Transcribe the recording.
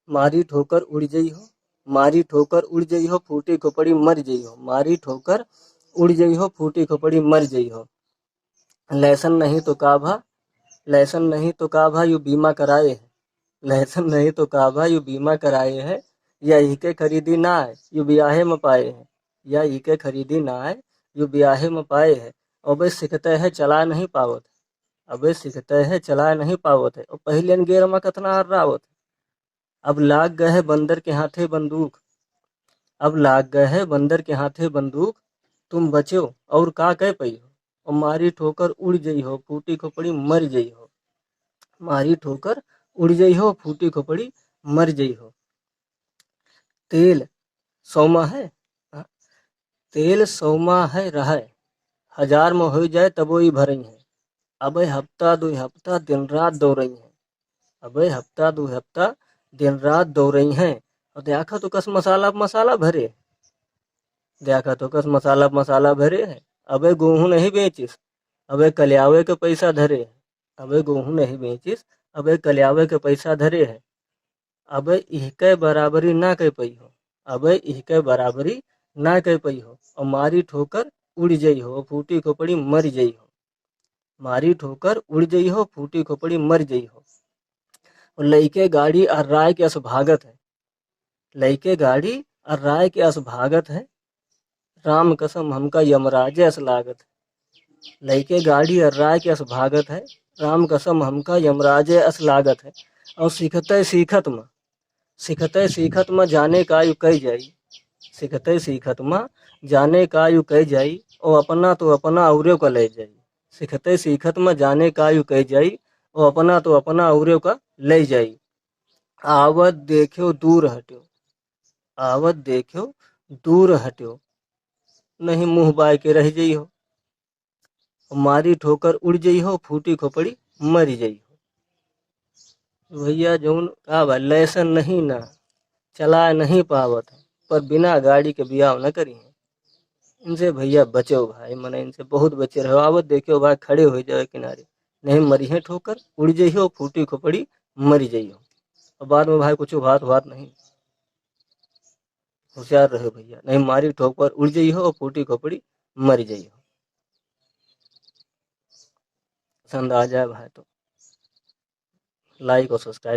मारी ठोकर उड़ जई हो, मारी ठोकर उड़ जई हो, फूटी खोपड़ी मर जई हो, मारी ठोकर उड़ जई हो, फूटी खोपड़ी मर जई हो। लहसन नहीं तो काभा, लहसन नहीं तो काभा यू बीमा कराए है, लहसन नहीं तो काभा यू बीमा कराए है, या इके खरीदी ना आए यू ब्याहे में पाए है, या इके खरीदी ना आए यू ब्याहे में पाए है। अबे सिखते है चला नहीं पावत, अबे सिखते है चला नहीं पावत है, और पहले गेर में कतना हर रावत है। अब लाग गए है बंदर के हाथे बंदूक, अब लाग गए है बंदर के हाथे बंदूक, तुम बचो और का कह पई हो, और मारी ठोकर उड़ जई हो, फूटी खोपड़ी मर जई हो, मारी ठोकर उड़ जई हो, फूटी खोपड़ी मर जई हो। तेल सौमा है, हाँ, तेल सौमा है रहे, हजार में हो जाए तबो ही भरई है। अबे हफ्ता दो हफ्ता दिन रात दो रही है, अबे हफ्ता दो हफ्ता दिन रात दो रही हैं। और देखा तो कस मसाला मसाला भरे, देखा तो कस मसाला मसाला भरे है। अबे गेहूं नहीं बेचिस, अबे कलियावे के पैसा धरे है, अबे गेहूं नहीं बेचिस, अबे कलियावे के पैसा धरे है। अबे इहके बराबरी ना कह पई हो, अबे इहके बराबरी ना कह पई हो, और मारी ठोकर उड़ जई हो, फूटी खोपड़ी मर जई हो, मारी ठोकर उड़ जई हो, फूटी खोपड़ी मर जई हो। और लइके गाड़ी और राय के अस भागत है, लइके गाड़ी और राय के अस भागत है, राम कसम हमका यमराजे अस लागत है। लइके गाड़ी और राय के अस भागत है, राम कसम हमका यमराजे अस लागत है। और सिखते सीखत में जाने का यू कह जाई, सिखते सीखत में जाने का यू कह जाई, और अपना तो अपना औरे का ले जाई। सिखते सीखत में जाने का यू कह जाई, और अपना तो अपना औरे का ले जाई। आवत देखो दूर हट्यो, आवत देखो दूर हट्यो, नहीं मुंह बाय के रह जई हो, मारी ठोकर उड़ जई हो, फूटी खोपड़ी मर जई हो। भैया जौन का बा लैसन नहीं ना चला नहीं पावत है, पर बिना गाड़ी के बियाह न करी है। इनसे भैया बचो भाई, मने इनसे बहुत बचे रहो। आवत देखो भाई खड़े हो जाए किनारे, नहीं मरी है ठोकर उड़ जई हो, फूटी खोपड़ी मर जई हो। और बाद में भाई कुछ बात बात नहीं, होशियार रहो भैया, नहीं मारी ठोकर उड़ जई हो, फूटी खोपड़ी मर जई हो। पसंद आ जाए भाई तो लाइक और सब्सक्राइब